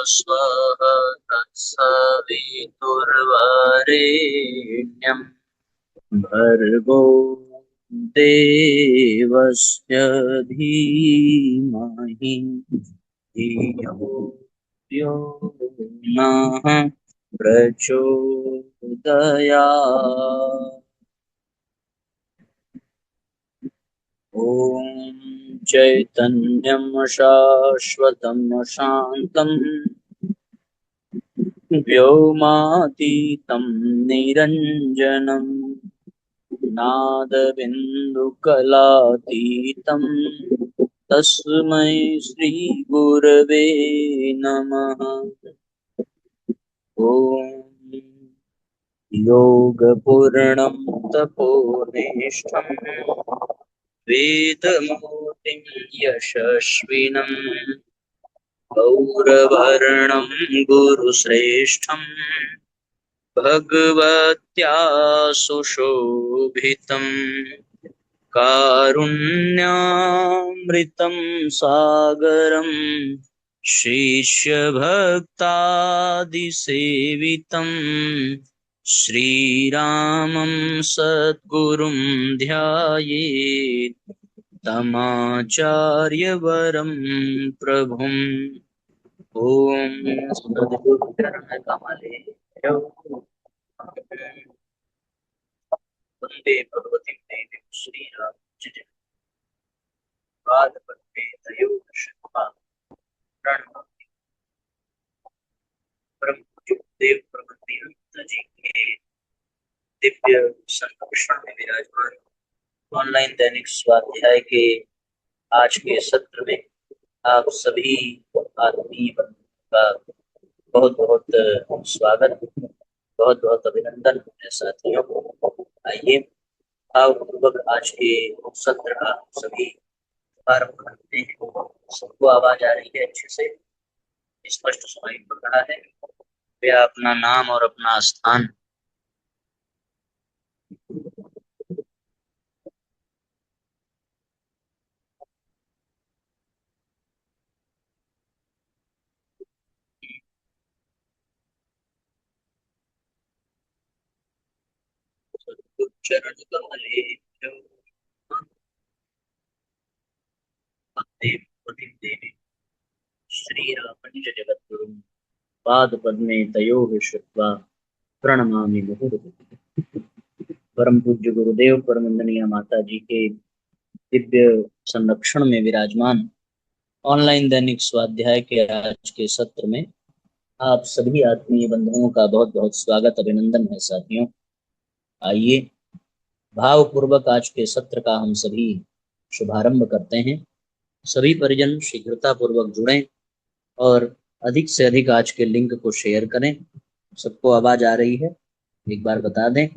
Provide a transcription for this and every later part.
स्वः तत्सवितुर्वरेण्यं भर्गो देवस्य धीमहि धियो यो नः प्रचोदयात्। ॐ चैतन्यं शाश्वतं शान्तं व्योमातीतं निरञ्जनं नादबिन्दुकलातीतं तस्मै श्रीगुरवे नमः। ॐ योगपूर्णं तपोनिष्ठं वेदमूर्तिं यशस्विनं गौरवर्णं गुरुश्रेष्ठं भगवत्या सुशोभितं कारुण्यामृतं सागरं शिष्यभक्तादिसेवितं श्रीरामं सद्गुरुं ध्यायेत् तमाचार्यवरं प्रभुम्। ॐ सद्गुरुचरणकमले वन्दे भगवतीं देवीं श्रीरामचन्द्रपादपद्मे तयोर्दशा प्रणमामि। परम पूज्य देव प्रबंधित जी के दिव्य संरक्षण में विराजमान ऑनलाइन दैनिक स्वाध्याय के आज के सत्र में आप सभी आत्मीय बंधुओं का बहुत बहुत स्वागत, बहुत बहुत अभिनंदन है साथियों। आइए भावपूर्वक आज के सत्र का सभी प्रारंभ करते हैं। सबको आवाज आ रही है अच्छे से, स्पष्ट सुनाई पड़ रहा है? वे अपना नाम और अपना स्थान चरण कमले देवी श्री रामनिज जगद्गुरु पाद पद्मे तयोः श्रुत्वा प्रणमामि मुहुर्मुहुः। परम पूज्य गुरुदेव परम वंदनीय माता जी के दिव्य संरक्षण में विराजमान ऑनलाइन दैनिक स्वाध्याय के आज के सत्र में आप सभी आत्मीय बंधुओं का बहुत बहुत स्वागत, अभिनंदन है साथियों। आइए भावपूर्वक आज के सत्र का हम सभी शुभारंभ करते हैं। सभी परिजन शीघ्रता पूर्वक जुड़ें और अधिक से अधिक आज के लिंक को शेयर करें। सबको आवाज आ रही है? एक बार बता दें।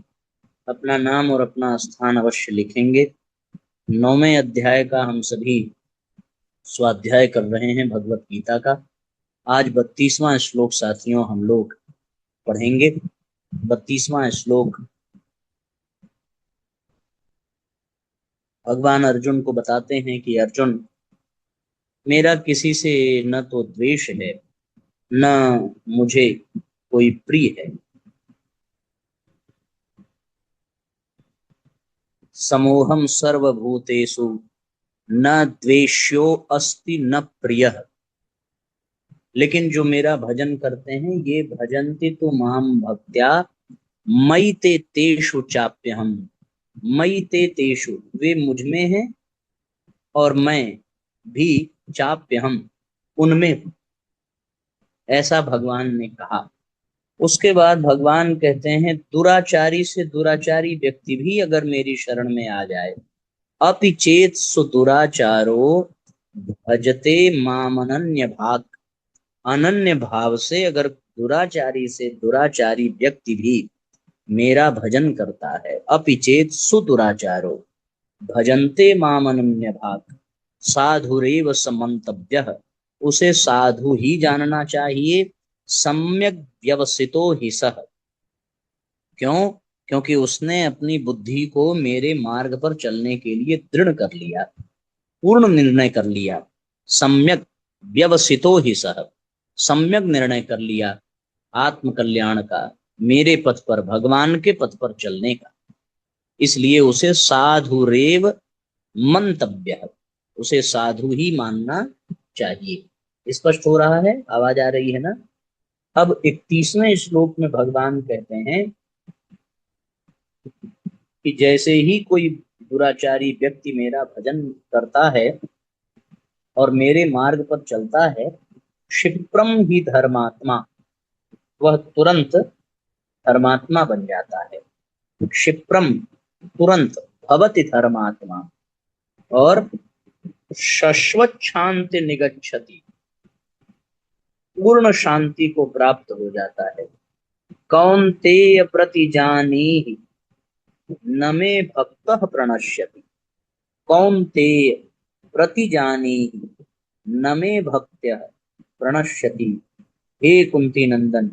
अपना नाम और अपना स्थान अवश्य लिखेंगे। 9वें अध्याय का हम सभी स्वाध्याय कर रहे हैं भगवत गीता का। आज 32वां श्लोक साथियों हम लोग पढ़ेंगे। 32वां श्लोक भगवान अर्जुन को बताते हैं कि अर्जुन, मेरा किसी से न तो द्वेष है न मुझे कोई प्रिय है। समोहम सर्वभूतेषु न द्वेष्यो अस्ति न प्रियः। लेकिन जो मेरा भजन करते हैं ये भजन्ति तो माम भक्त्या मयि ते तेषु चाप्यहम्। मयि ते तेषु, वे मुझ में हैं और मैं भी चाप्यहम्, उनमें, ऐसा भगवान ने कहा। उसके बाद भगवान कहते हैं दुराचारी से दुराचारी व्यक्ति भी अगर मेरी शरण में आ जाए, अपि चेत सु दुराचारो भजते माम अनन्य भाग। अनन्य भाव से अगर दुराचारी से दुराचारी व्यक्ति भी मेरा भजन करता है, अपि चेत सु दुराचारो भजन्ते माम अनन्य भाग साधुरेव समन्तव्यः, उसे साधु ही जानना चाहिए, सम्यक व्यवसितो हि सः। क्यों? क्योंकि उसने अपनी बुद्धि को मेरे मार्ग पर चलने के लिए दृढ़ कर लिया, पूर्ण निर्णय कर लिया। सम्यक व्यवसितो ही सह, सम्यक निर्णय कर लिया आत्म कल्याण का, मेरे पथ पर, भगवान के पथ पर चलने का। इसलिए उसे साधुरेव मंतव्य है, उसे साधु ही मानना चाहिए। स्पष्ट हो रहा है? आवाज आ रही है ना? अब 31वें श्लोक में भगवान कहते हैं कि जैसे ही कोई दुराचारी व्यक्ति मेरा भजन करता है और मेरे मार्ग पर चलता है, क्षिप्रम ही धर्मात्मा, वह तुरंत धर्मात्मा बन जाता है। क्षिप्रम, तुरंत, भवति धर्मात्मा, और शश्वत शांति निगच्छति, पूर्ण शांति को प्राप्त हो जाता है। कौन्तेय प्रतिजानीहि न मे भक्तः प्रणश्यति। कौन्तेय प्रतिजानीहि न मे भक्त्यः प्रणश्यति। हे कुंती नंदन,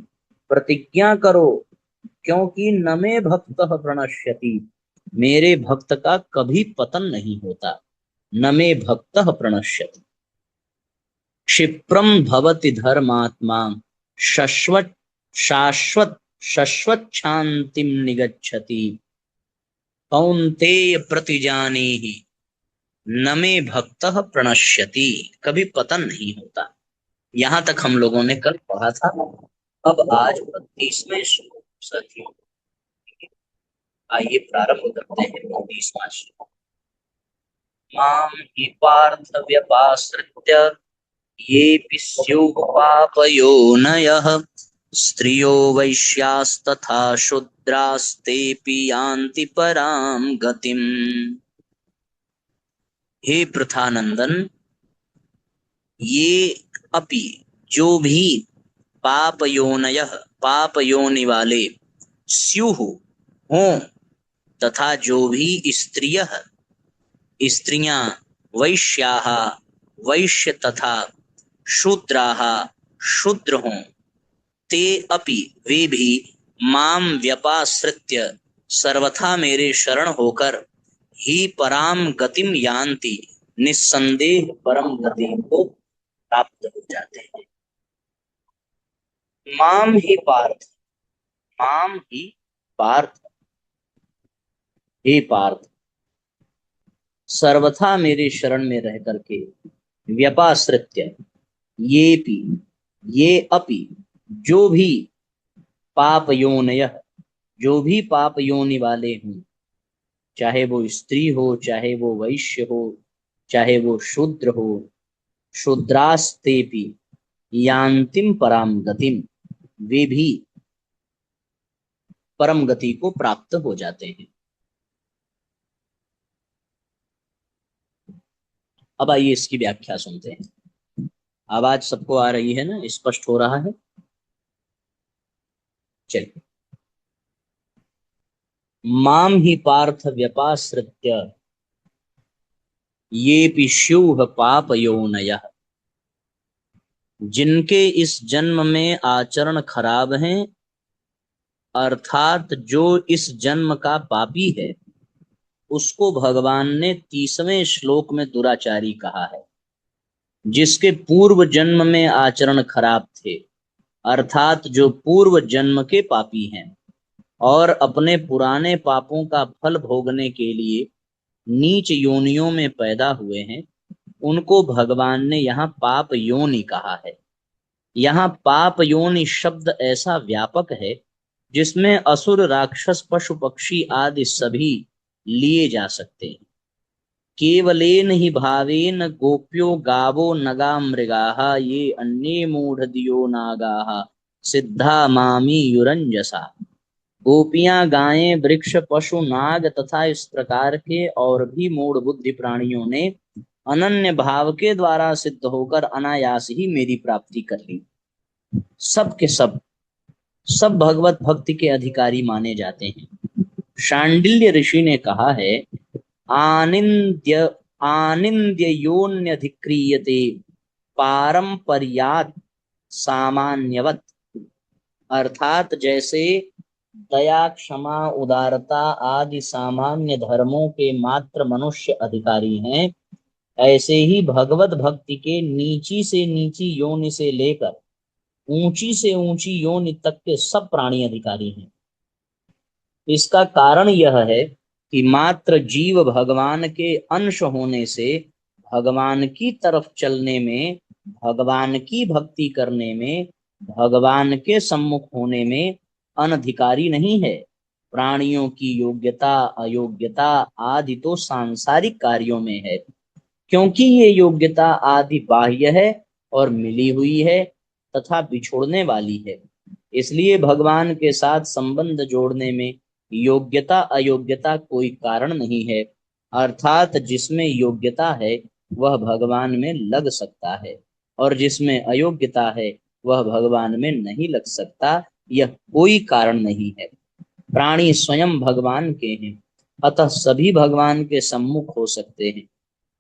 प्रतिज्ञा करो, क्योंकि न मे भक्तः प्रणश्यति, मेरे भक्त का कभी पतन नहीं होता। न मे भक्तः प्रणश्यति। क्षिप्रम भवति धर्मात्मा, शश्वत शाश्वत शश्वत शांतिम निगच्छति। कौन्तेय प्रतिजानीहि न मे भक्तः प्रणश्यति, कभी पतन नहीं होता। यहां तक हम लोगों ने कल पढ़ा था। अब आज 32वें श्लोक साथियों, आइए प्रारंभ करते हैं 32वां श्लोक। माम हि पार्थ व्यपाश्रित्य येऽपि स्युः पापयोनयः, स्त्रियो वैश्यास्तथा शूद्रास्तेऽपि यान्ति परां गतिम्। हे पृथानंदन, ये अपि, जो भी, पाप योनयः, पाप योनि वाले, स्युः, हों, तथा जो भी स्त्रियः, स्त्रियां, वैश्याः, वैश्य तथा शूद्राः, शूद्र हों, ते अपि, वे भी, माम व्यपाश्रित्य, सर्वथा मेरे शरण होकर, ही पराम गतिम यान्ति, निस्संदेह परम गति को प्राप्त हो जाते हैं। माम ही पार्थ, माम ही पार्थ, हे पार्थ, सर्वथा मेरे शरण में रह करके, व्यपाश्रित्य, ये भी, ये अपि, जो भी, पाप योनयः, जो भी पाप योनि वाले हों, चाहे वो स्त्री हो, चाहे वो वैश्य हो, चाहे वो शूद्र हो, शूद्रास्तेपि यान्तिम पराम गतिम, वे भी परम गति को प्राप्त हो जाते हैं। अब आइए इसकी व्याख्या सुनते हैं। आवाज सबको आ रही है ना? स्पष्ट हो रहा है? चलिए। माम ही पार्थ व्यपाश्रित्य ये स्युः पाप योनयः, जिनके इस जन्म में आचरण खराब हैं, अर्थात जो इस जन्म का पापी है, उसको भगवान ने 30वें श्लोक में दुराचारी कहा है। जिसके पूर्व जन्म में आचरण खराब थे, अर्थात जो पूर्व जन्म के पापी हैं और अपने पुराने पापों का फल भोगने के लिए नीच योनियों में पैदा हुए हैं, उनको भगवान ने यहाँ पाप योनि कहा है। यहाँ पाप योनि शब्द ऐसा व्यापक है जिसमें असुर, राक्षस, पशु, पक्षी आदि सभी लिए जा सकते हैं। केवलेन ही भावेन गोप्यो गावो नगा मृगाः, ये अन्ये मूढ़धियो नागाः, सिद्धा मामी युरंजसा। गोपियां, गायें, वृक्ष, पशु, नाग तथा इस प्रकार के और भी मूढ़ बुद्धि प्राणियों ने अनन्य भाव के द्वारा सिद्ध होकर अनायास ही मेरी प्राप्ति कर ली। सब के सब भगवत भक्ति के अधिकारी माने जाते हैं। शांडिल्य ऋषि ने कहा है, आनिंद्य योन्यधिक्रियते पारंपर्यात् सामान्यवत्, अर्थात जैसे दया, क्षमा, उदारता आदि सामान्य धर्मों के मात्र मनुष्य अधिकारी हैं, ऐसे ही भगवत भक्ति के नीची से नीची योनि से लेकर ऊंची से ऊंची योनि तक के सब प्राणी अधिकारी हैं। इसका कारण यह है कि मात्र जीव भगवान के अंश होने से भगवान की तरफ चलने में, भगवान की भक्ति करने में, भगवान के सम्मुख होने में अनधिकारी नहीं है। प्राणियों की योग्यता अयोग्यता आदि तो सांसारिक कार्यों में है, क्योंकि ये योग्यता आदि बाह्य है और मिली हुई है तथा बिछोड़ने वाली है। इसलिए भगवान के साथ संबंध जोड़ने में योग्यता अयोग्यता कोई कारण नहीं है। अर्थात जिसमें योग्यता है वह भगवान में लग सकता है, और जिसमें अयोग्यता है वह भगवान में नहीं लग सकता। यह कोई कारण नहीं है। प्राणी स्वयं भगवान के हैं, अतः सभी भगवान के सम्मुख हो सकते हैं।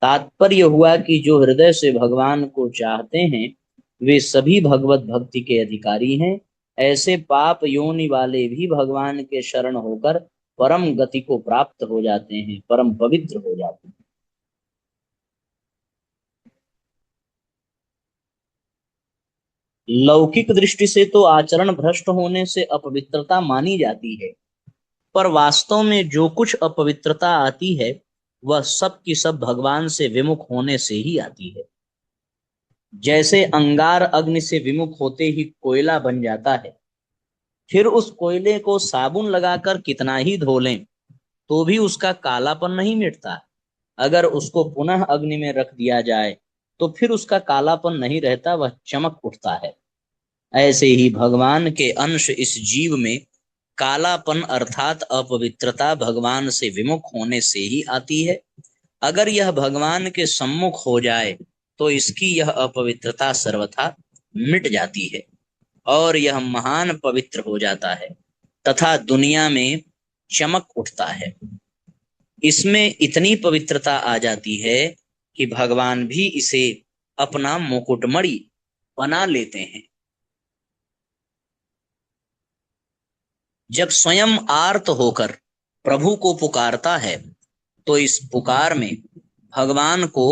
तात्पर्य हुआ कि जो हृदय से भगवान को चाहते हैं वे सभी भगवत भक्ति के अधिकारी हैं। ऐसे पाप योनि वाले भी भगवान के शरण होकर परम गति को प्राप्त हो जाते हैं, परम पवित्र हो जाते हैं। लौकिक दृष्टि से तो आचरण भ्रष्ट होने से अपवित्रता मानी जाती है, पर वास्तव में जो कुछ अपवित्रता आती है वह सब की सब भगवान से विमुख होने से ही आती है। जैसे अंगार अग्नि से विमुख होते ही कोयला बन जाता है, फिर उस कोयले को साबुन लगाकर कितना ही धो लें तो भी उसका कालापन नहीं मिटता। अगर उसको पुनः अग्नि में रख दिया जाए तो फिर उसका कालापन नहीं रहता, वह चमक उठता है। ऐसे ही भगवान के अंश इस जीव में कालापन अर्थात अपवित्रता भगवान से विमुख होने से ही आती है। अगर यह भगवान के सम्मुख हो जाए तो इसकी यह अपवित्रता सर्वथा मिट जाती है और यह महान पवित्र हो जाता है तथा दुनिया में चमक उठता है। इसमें इतनी पवित्रता आ जाती है कि भगवान भी इसे अपना मुकुटमणि बना लेते हैं। जब स्वयं आर्त होकर प्रभु को पुकारता है तो इस पुकार में भगवान को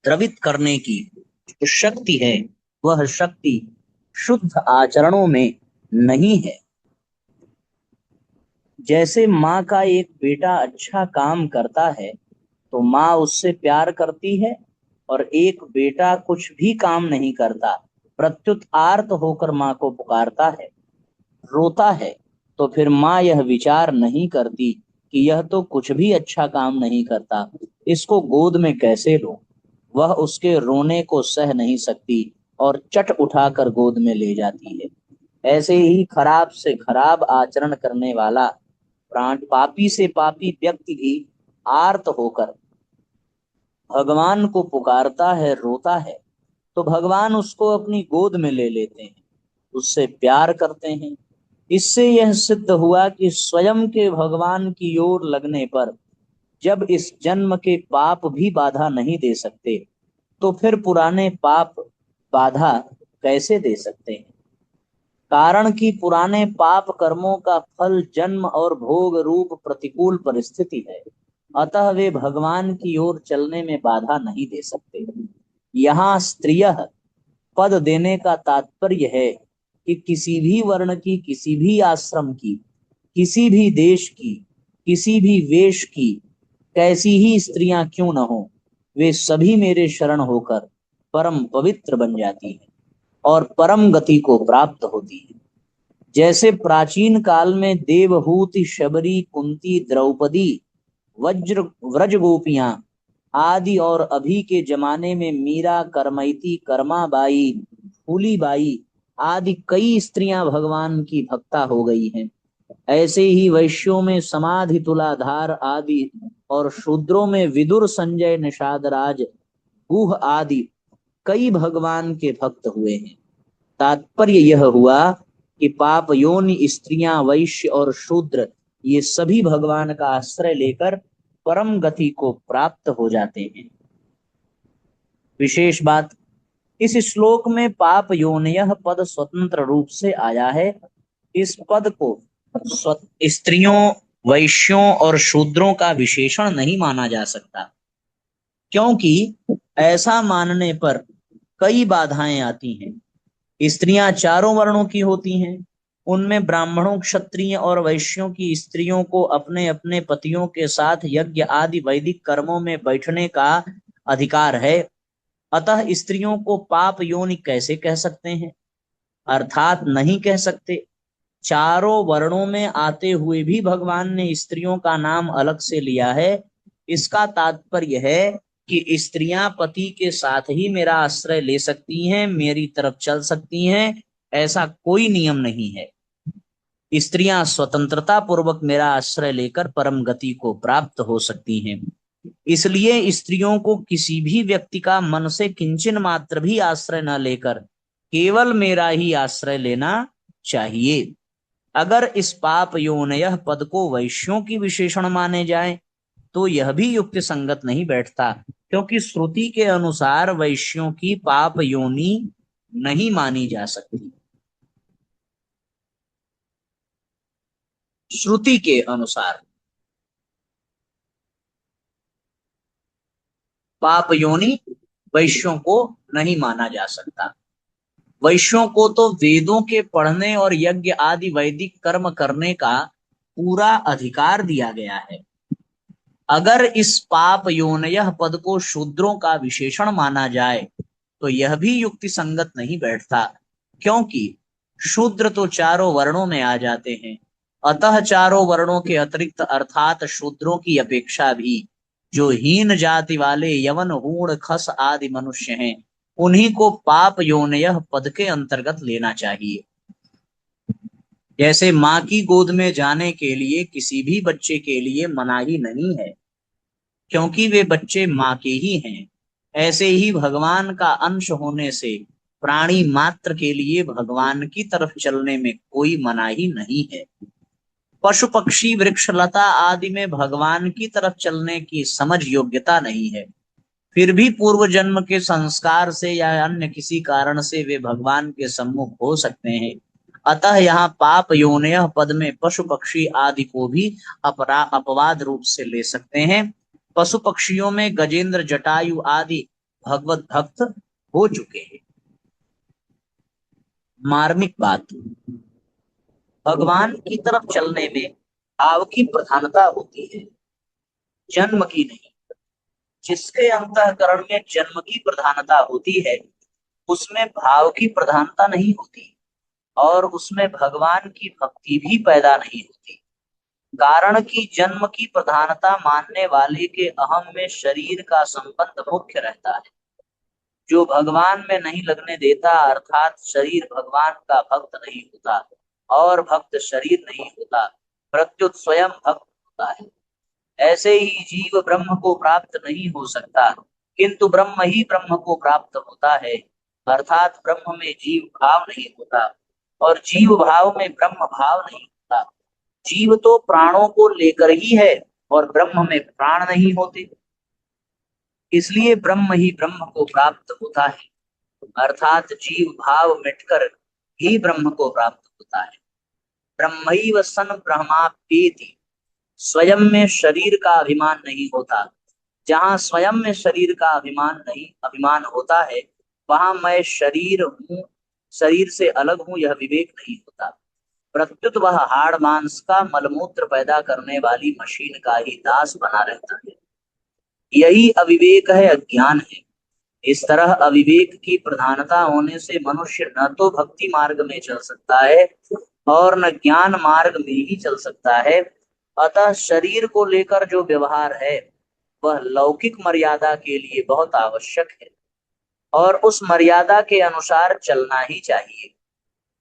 द्रवित करने की जो शक्ति है वह शक्ति शुद्ध आचरणों में नहीं है। जैसे माँ का एक बेटा अच्छा काम करता है तो माँ उससे प्यार करती है, और एक बेटा कुछ भी काम नहीं करता प्रत्युत आर्त होकर माँ को पुकारता है, रोता है, तो फिर माँ यह विचार नहीं करती कि यह तो कुछ भी अच्छा काम नहीं करता, इसको गोद में कैसे लूं। वह उसके रोने को सह नहीं सकती और चट उठाकर गोद में ले जाती है। ऐसे ही खराब से खराब आचरण करने वाला प्राण, पापी से पापी व्यक्ति भी आर्त होकर भगवान को पुकारता है, रोता है, तो भगवान उसको अपनी गोद में ले लेते हैं, उससे प्यार करते हैं। इससे यह सिद्ध हुआ कि स्वयं के भगवान की ओर लगने पर जब इस जन्म के पाप भी बाधा नहीं दे सकते तो फिर पुराने पाप बाधा कैसे दे सकते हैं। कारण कि पुराने पाप कर्मों का फल जन्म और भोग रूप प्रतिकूल परिस्थिति है, अतः वे भगवान की ओर चलने में बाधा नहीं दे सकते। यहाँ स्त्रिय पद देने का तात्पर्य है कि किसी भी वर्ण की, किसी भी आश्रम की, किसी भी देश की, किसी भी वेश की, कैसी ही स्त्रियां क्यों न हो, वे सभी मेरे शरण होकर परम पवित्र बन जाती हैं और परम गति को प्राप्त होती है। जैसे प्राचीन काल में देवहूति, शबरी, कुंती, द्रौपदी, वज्र व्रज गोपियां आदि और अभी के जमाने में मीरा, करमैती, कर्माबाई, फूलीबाई आदि कई स्त्रियां भगवान की भक्ता हो गई हैं। ऐसे ही वैश्यों में समाधि, तुलाधार आदि और शूद्रों में विदुर, संजय, निषाद राज, गुह आदि कई भगवान के भक्त हुए हैं। तात्पर्य यह हुआ कि पाप योनि स्त्रियां, वैश्य और शूद्र ये सभी भगवान का आश्रय लेकर परम गति को प्राप्त हो जाते हैं। विशेष बात, इस श्लोक में पाप योनयः पद स्वतंत्र रूप से आया है इस पद को स्त्रियों, वैश्यों और शूद्रों का विशेषण नहीं माना जा सकता, क्योंकि ऐसा मानने पर कई बाधाएं आती हैं। स्त्रियां चारों वर्णों की होती हैं। उनमें ब्राह्मणों, क्षत्रिय और वैश्यों की स्त्रियों को अपने अपने पतियों के साथ यज्ञ आदि वैदिक कर्मों में बैठने का अधिकार है। अतः स्त्रियों को पाप योनि कैसे कह सकते हैं? अर्थात नहीं कह सकते। चारों वर्णों में आते हुए भी भगवान ने स्त्रियों का नाम अलग से लिया है। इसका तात्पर्य है कि स्त्रियां पति के साथ ही मेरा आश्रय ले सकती हैं, मेरी तरफ चल सकती हैं, ऐसा कोई नियम नहीं है। स्त्रियां स्वतंत्रता पूर्वक मेरा आश्रय लेकर परम गति को प्राप्त हो सकती हैं। इसलिए स्त्रियों को किसी भी व्यक्ति का मन से किंचन मात्र भी आश्रय न लेकर केवल मेरा ही आश्रय लेना चाहिए। अगर इस पाप योनयः पद को वैश्यों की विशेषण माने जाए तो यह भी युक्ति संगत नहीं बैठता, क्योंकि श्रुति के अनुसार वैश्यों की पाप योनि नहीं मानी जा सकती। श्रुति के अनुसार पाप योनि वैश्यों को नहीं माना जा सकता। वैश्यों को तो वेदों के पढ़ने और यज्ञ आदि वैदिक कर्म करने का पूरा अधिकार दिया गया है। अगर इस पाप योनयः पद को शूद्रों का विशेषण माना जाए तो यह भी युक्ति संगत नहीं बैठता, क्योंकि शूद्र तो चारों वर्णों में आ जाते हैं। अतः चारों वर्णों के अतिरिक्त अर्थात शूद्रों की अपेक्षा भी जो हीन जाति वाले यवन, हूण, खस आदि मनुष्य हैं, उन्हीं को पाप योनयः पद के अंतर्गत लेना चाहिए। जैसे माँ की गोद में जाने के लिए किसी भी बच्चे के लिए मनाही नहीं है, क्योंकि वे बच्चे माँ के ही हैं, ऐसे ही भगवान का अंश होने से प्राणी मात्र के लिए भगवान की तरफ चलने में कोई मनाही नहीं है। पशु, पक्षी, वृक्ष, लता आदि में भगवान की तरफ चलने की समझ योग्यता नहीं है, फिर भी पूर्व जन्म के संस्कार से या अन्य किसी कारण से वे भगवान के सम्मुख हो सकते हैं। अतः यहाँ पाप योनयः पद में पशु, पक्षी आदि को भी अपवाद रूप से ले सकते हैं। पशु पक्षियों में गजेंद्र, जटायु आदि भगवत भक्त हो चुके हैं। मार्मिक बात, भगवान की तरफ चलने में भाव की प्रधानता होती है, जन्म की नहीं। जिसके अंतःकरण में जन्म की प्रधानता होती है उसमें भाव की प्रधानता नहीं होती और उसमें भगवान की भक्ति भी पैदा नहीं होती। कारण कि जन्म की प्रधानता मानने वाले के अहम में शरीर का संबंध मुख्य रहता है। जो भगवान में नहीं लगने देता, अर्थात शरीर भगवान का भक्त नहीं होता और भक्त शरीर नहीं होता, प्रत्युत स्वयं भक्त होता है। ऐसे ही जीव ब्रह्म को प्राप्त नहीं हो सकता, किंतु ब्रह्म ही ब्रह्म को प्राप्त होता है, अर्थात ब्रह्म में जीव भाव नहीं होता और जीव भाव में ब्रह्म भाव नहीं होता। जीव तो प्राणों को लेकर ही है और ब्रह्म में प्राण नहीं होते, इसलिए ब्रह्म ही ब्रह्म को प्राप्त होता है, अर्थात जीव भाव मिटकर ही ब्रह्म को प्राप्त होता है। ब्रह्मैव सन ब्रह्माप्येति, स्वयं में शरीर का अभिमान नहीं होता। जहां स्वयं में शरीर का अभिमान होता है, वहां मैं शरीर हूँ, शरीर से अलग हूँ, यह विवेक नहीं होता। प्रत्युत वह हाड़ मांस का मलमूत्र पैदा करने वाली मशीन का ही दास बना रहता है। यही अविवेक है, अज्ञान है। इस तरह अविवेक की प्रधानता होने से मनुष्य न तो भक्ति मार्ग में चल सकता है और न ज्ञान मार्ग में ही चल सकता है। अतः शरीर को लेकर जो व्यवहार है वह लौकिक मर्यादा के लिए बहुत आवश्यक है और उस मर्यादा के अनुसार चलना ही चाहिए,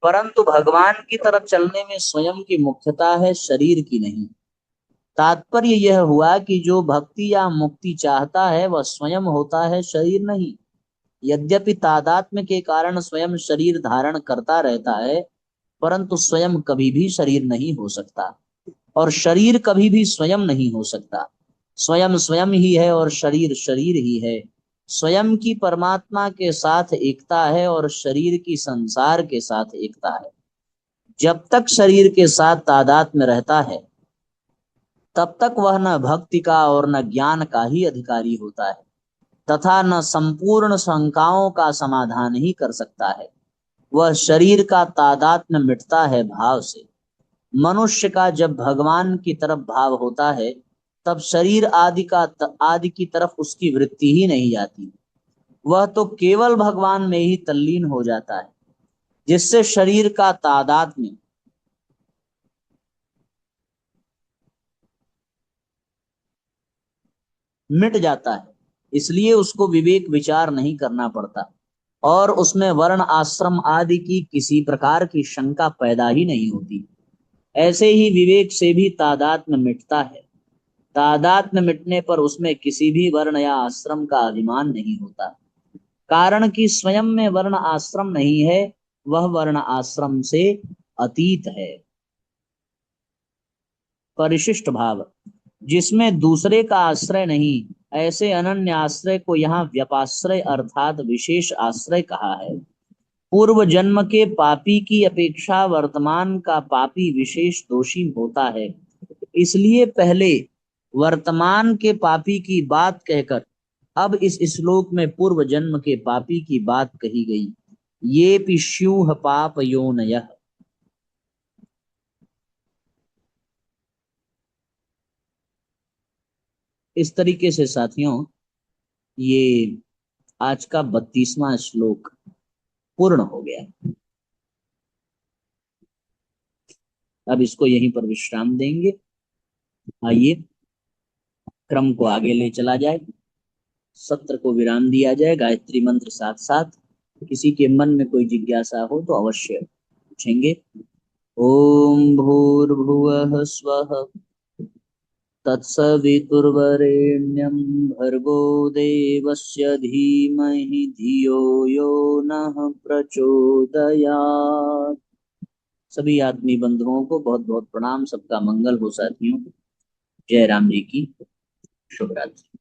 परंतु भगवान की तरफ चलने में स्वयं की मुख्यता है, शरीर की नहीं। तात्पर्य यह हुआ कि जो भक्ति या मुक्ति चाहता है वह स्वयं होता है, शरीर नहीं। यद्यपि तादात्म्य के कारण स्वयं शरीर धारण करता रहता है, परंतु स्वयं कभी भी शरीर नहीं हो सकता और शरीर कभी भी स्वयं नहीं हो सकता। स्वयं स्वयं ही है और शरीर शरीर ही है। स्वयं की परमात्मा के साथ एकता है और शरीर की संसार के साथ एकता है। जब तक शरीर के साथ तादात्म्य में रहता है तब तक वह न भक्ति का और न ज्ञान का ही अधिकारी होता है तथा न संपूर्ण शंकाओं का समाधान ही कर सकता है। वह शरीर का तादात्म्य मिटता है भाव से। मनुष्य का जब भगवान की तरफ भाव होता है तब शरीर आदि की तरफ उसकी वृत्ति ही नहीं जाती। वह तो केवल भगवान में ही तल्लीन हो जाता है, जिससे शरीर का तादात्म्य मिट जाता है। इसलिए उसको विवेक विचार नहीं करना पड़ता और उसमें वर्ण आश्रम आदि की किसी प्रकार की शंका पैदा ही नहीं होती। ऐसे ही विवेक से भी तादात्म्य मिटता है। तादात्म्य मिटने पर उसमें किसी भी वर्ण या आश्रम का अभिमान नहीं होता, कारण कि स्वयं में वर्ण आश्रम नहीं है, वह वर्ण आश्रम से अतीत है। परिशिष्ट भाव, जिसमें दूसरे का आश्रय नहीं, ऐसे अनन्य आश्रय को यहाँ व्यपाश्रय अर्थात विशेष आश्रय कहा है। पूर्व जन्म के पापी की अपेक्षा वर्तमान का पापी विशेष दोषी होता है। इसलिए पहले वर्तमान के पापी की बात कहकर अब इस श्लोक में पूर्व जन्म के पापी की बात कही गई। ये पिस्यूह पाप योनयः। इस तरीके से साथियों, ये आज का 32वां श्लोक पूर्ण हो गया। अब इसको यहीं पर विश्राम देंगे। आइए क्रम को आगे ले चला जाए, सत्र को विराम दिया जाए। गायत्री मंत्र साथ साथ, किसी के मन में कोई जिज्ञासा हो तो अवश्य पूछेंगे। ओम भूर्भुवः स्वः तत्सवितुर्वरेण्यं भर्गो देवस्य धीमहि धियो यो नः प्रचोदयात्। सभी आत्मीय बंधुओं को बहुत बहुत प्रणाम। सबका मंगल हो साथियों। जय राम जी की शुभ रात्रि।